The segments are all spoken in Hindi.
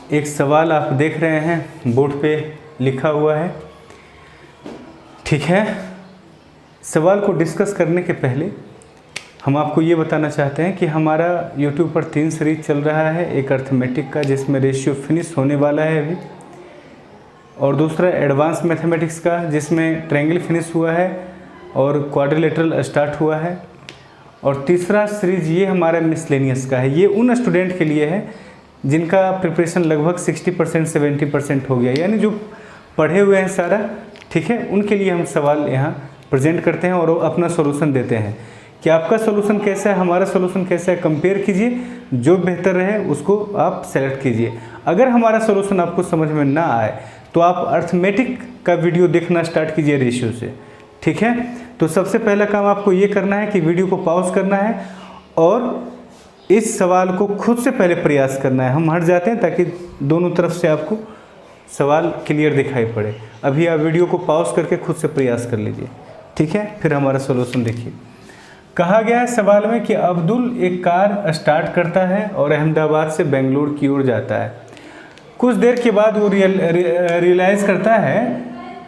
एक सवाल आप देख रहे हैं बोर्ड पे लिखा हुआ है, ठीक है। सवाल को डिस्कस करने के पहले हम आपको ये बताना चाहते हैं कि हमारा YouTube पर 3 सीरीज चल रहा है। एक अर्थमेटिक का जिसमें रेशियो फिनिश होने वाला है अभी, और दूसरा एडवांस मैथमेटिक्स का जिसमें ट्रायंगल फिनिश हुआ है और क्वाड्रिलेटरल स्टार्ट हुआ है, और तीसरा सीरीज ये हमारा मिसलेनियस का है। ये उन स्टूडेंट के लिए है जिनका प्रिपरेशन लगभग 60% 70% हो गया, यानी जो पढ़े हुए हैं सारा, ठीक है। उनके लिए हम सवाल यहाँ प्रेजेंट करते हैं और अपना सॉल्यूशन देते हैं कि आपका सॉल्यूशन कैसा है, हमारा सॉल्यूशन कैसा है, कंपेयर कीजिए, जो बेहतर रहे उसको आप सेलेक्ट कीजिए। अगर हमारा सॉल्यूशन आपको समझ में ना आए तो आप अर्थमेटिक का वीडियो देखना स्टार्ट कीजिए रेशियो से, ठीक है। तो सबसे पहला काम आपको ये करना है कि वीडियो को पॉज करना है और इस सवाल को खुद से पहले प्रयास करना है। हम हट जाते हैं ताकि दोनों तरफ से आपको सवाल क्लियर दिखाई पड़े। अभी आप वीडियो को पॉज करके खुद से प्रयास कर लीजिए, ठीक है। फिर हमारा सॉल्यूशन देखिए। कहा गया है सवाल में कि अब्दुल एक कार स्टार्ट करता है और अहमदाबाद से बेंगलुरु की ओर जाता है। कुछ देर के बाद वो रियलाइज़ करता है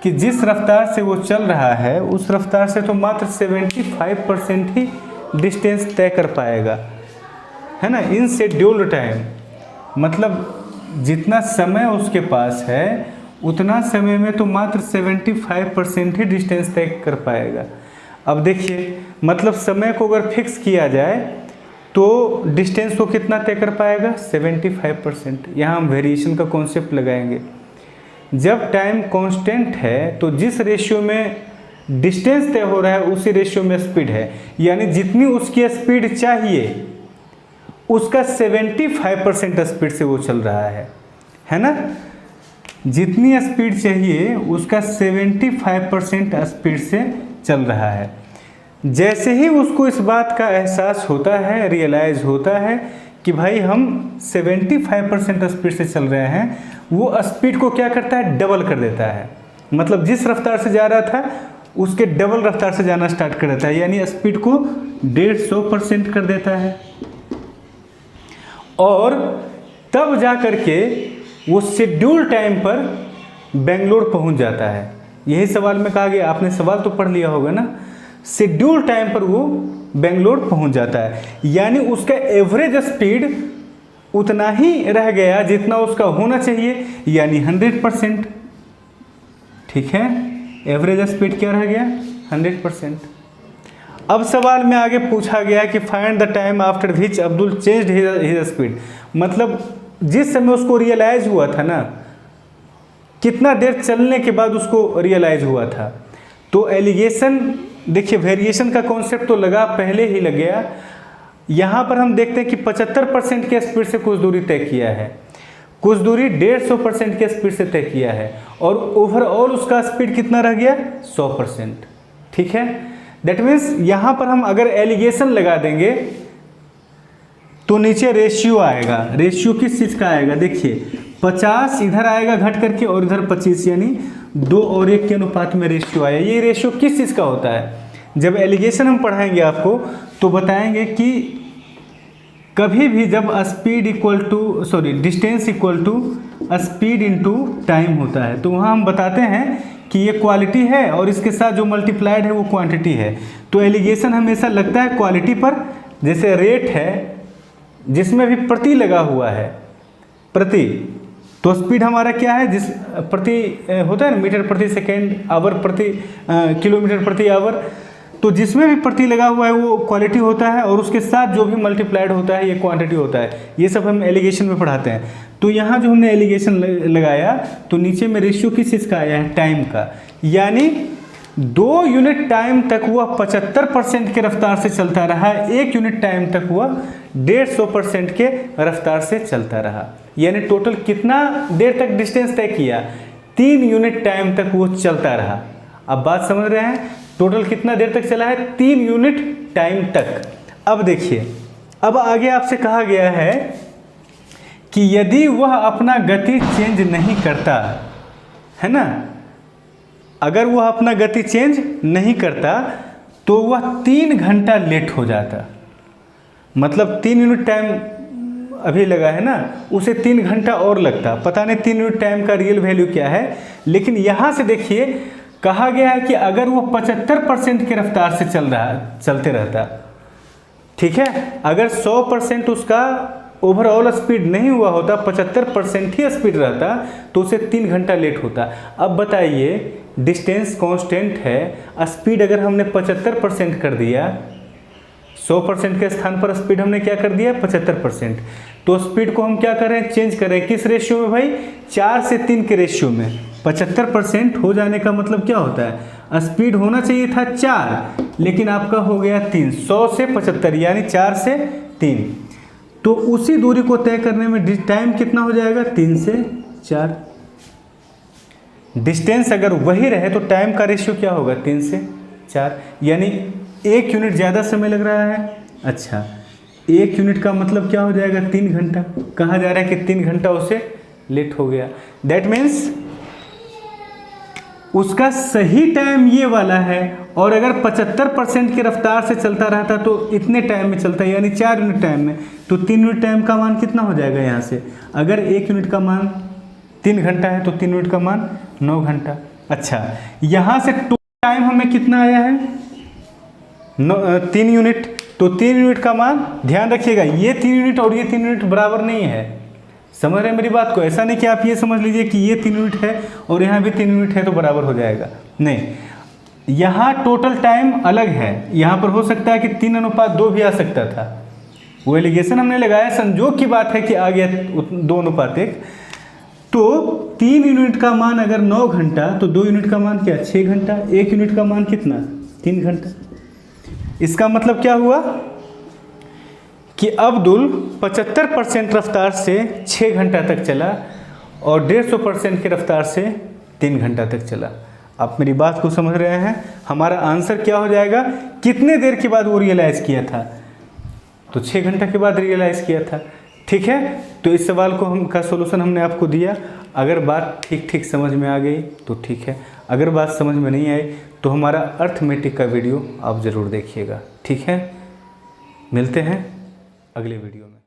कि जिस रफ्तार से वो चल रहा है उस रफ्तार से तो मात्र 75% ही डिस्टेंस तय कर पाएगा, है ना, इन शेड्यूल्ड टाइम। मतलब जितना समय उसके पास है उतना समय में तो मात्र 75% ही डिस्टेंस तय कर पाएगा। अब देखिए, मतलब समय को अगर फिक्स किया जाए तो डिस्टेंस को कितना तय कर पाएगा, 75%। यहाँ हम वेरिएशन का कॉन्सेप्ट लगाएंगे। जब टाइम कांस्टेंट है तो जिस रेशियो में डिस्टेंस तय हो रहा है उसी रेशियो में स्पीड है, यानी जितनी उसकी स्पीड चाहिए उसका 75% स्पीड से वो चल रहा है ना। जितनी स्पीड चाहिए उसका 75% स्पीड से चल रहा है। जैसे ही उसको इस बात का एहसास होता है, रियलाइज़ होता है कि भाई हम 75% स्पीड से चल रहे हैं, वो स्पीड को क्या करता है, डबल कर देता है। मतलब जिस रफ्तार से जा रहा था उसके डबल रफ्तार से जाना स्टार्ट कर देता है, यानी स्पीड को 150% कर देता है। और तब जा कर के वो शेड्यूल टाइम पर बेंगलुरु पहुंच जाता है। यही सवाल में कहा गया, आपने सवाल तो पढ़ लिया होगा ना। शेड्यूल टाइम पर वो बेंगलुरु पहुंच जाता है, यानी उसका एवरेज स्पीड उतना ही रह गया जितना उसका होना चाहिए, यानी 100%, ठीक है। एवरेज स्पीड क्या रह गया, 100%। अब सवाल में आगे पूछा गया कि find the time after which Abdul changed his speed. मतलब जिस समय उसको रियलाइज हुआ था ना, कितना देर चलने के बाद उसको रियलाइज हुआ था। तो एलिगेशन देखिए, वेरिएशन का कॉन्सेप्ट तो लगा, पहले ही लग गया। यहाँ पर हम देखते हैं कि 75% के स्पीड से कुछ दूरी तय किया है, कुछ दूरी 150% के स्पीड से तय किया है, और ओवरऑल उसका स्पीड कितना रह गया, 100%, ठीक है। दैट मीन्स यहाँ पर हम अगर एलिगेशन लगा देंगे तो नीचे रेशियो आएगा। रेशियो किस चीज़ का आएगा, देखिए 50 इधर आएगा घट करके और इधर 25, यानी 2 और 1 के अनुपात में रेशियो आया। ये रेशियो किस चीज़ का होता है, जब एलिगेशन हम पढ़ाएंगे आपको तो बताएंगे कि कभी भी जब speed equal to distance equal to speed into time होता है तो वहाँ हम बताते हैं कि ये क्वालिटी है और इसके साथ जो मल्टीप्लाइड है वो क्वांटिटी है। तो एलिगेशन हमेशा लगता है क्वालिटी पर। जैसे रेट है जिसमें भी प्रति लगा हुआ है, प्रति, तो स्पीड हमारा क्या है, जिस प्रति होता है ना, मीटर प्रति सेकेंड, आवर प्रति किलोमीटर प्रति आवर, तो जिसमें भी प्रति लगा हुआ है वो क्वालिटी होता है, और उसके साथ जो भी मल्टीप्लाइड होता है ये क्वांटिटी होता है। ये सब हम एलिगेशन में पढ़ाते हैं। तो यहाँ जो हमने एलिगेशन लगाया तो नीचे में रेशियो किस चीज़ का आया है, टाइम का, यानी 2 यूनिट टाइम तक वह 75% के रफ्तार से चलता रहा, 1 यूनिट टाइम तक वह 150% के रफ्तार से चलता रहा। यानी टोटल कितना देर तक डिस्टेंस तय किया, 3 यूनिट टाइम तक वो चलता रहा। अब बात समझ रहे हैं, टोटल कितना देर तक चला है, 3 यूनिट टाइम तक। अब देखिए, अब आगे आपसे कहा गया है कि यदि वह अपना गति चेंज नहीं करता, है ना, अगर वह अपना गति चेंज नहीं करता तो वह 3 घंटा लेट हो जाता। मतलब 3 यूनिट टाइम अभी लगा है ना, उसे 3 घंटा और लगता। पता नहीं 3 यूनिट टाइम का रियल वैल्यू क्या है, लेकिन यहाँ से देखिए कहा गया है कि अगर वो 75% की रफ्तार से चलते रहता, ठीक है, अगर 100% उसका ओवरऑल स्पीड नहीं हुआ होता, 75% ही स्पीड रहता, तो उसे 3 घंटा लेट होता। अब बताइए, डिस्टेंस कांस्टेंट है, स्पीड अगर हमने 75% कर दिया, 100% के स्थान पर स्पीड हमने क्या कर दिया 75%, तो स्पीड को हम क्या करें, चेंज करें किस रेशियो में भाई, 4 से 3 के रेशियो में। 75% हो जाने का मतलब क्या होता है, स्पीड होना चाहिए था 4, लेकिन आपका हो गया 3, 100 से 75 यानी 4 से 3, तो उसी दूरी को तय करने में टाइम कितना हो जाएगा, 3 से 4। डिस्टेंस अगर वही रहे तो टाइम का रेशियो क्या होगा, 3 से 4, यानी 1 यूनिट ज़्यादा समय लग रहा है। अच्छा, 1 यूनिट का मतलब क्या हो जाएगा, 3 घंटा। कहा जा रहा है कि 3 घंटा उसे लेट हो गया। दैट मीन्स उसका सही टाइम ये वाला है, और अगर 75% की रफ्तार से चलता रहता तो इतने टाइम में चलता, यानी 4 यूनिट टाइम में, तो 3 यूनिट टाइम का मान कितना हो जाएगा यहाँ से। अगर 1 यूनिट का मान 3 घंटा है तो 3 यूनिट का मान 9 घंटा। अच्छा, यहाँ से टोटल टाइम हमें कितना आया है, 3 यूनिट, तो 3 यूनिट का मान, ध्यान रखिएगा ये 3 यूनिट और ये 3 यूनिट बराबर नहीं है। समझ रहे हैं मेरी बात को, ऐसा नहीं कि आप ये समझ लीजिए कि ये 3 यूनिट है और यहाँ भी 3 यूनिट है तो बराबर हो जाएगा, नहीं, यहाँ टोटल टाइम अलग है। यहाँ पर हो सकता है कि 3:2 भी आ सकता था, वो एलिगेशन हमने लगाया, संजोग की बात है कि आ गया 2:1। तो 3 यूनिट का मान अगर 9 घंटा, तो 2 यूनिट का मान क्या, 6 घंटा, 1 यूनिट का मान कितना, 3 घंटा। इसका मतलब क्या हुआ कि अब्दुल 75% रफ्तार से 6 घंटा तक चला और 150% की रफ्तार से 3 घंटा तक चला। आप मेरी बात को समझ रहे हैं, हमारा आंसर क्या हो जाएगा, कितने देर के बाद वो रियलाइज़ किया था, तो 6 घंटा के बाद रियलाइज़ किया था। ठीक है, तो इस सवाल को का सोल्यूशन हमने आपको दिया। अगर बात ठीक समझ में आ गई तो ठीक है, अगर बात समझ में नहीं आई तो हमारा अर्थमेटिक का वीडियो आप ज़रूर देखिएगा। ठीक है, मिलते हैं अगले वीडियो में।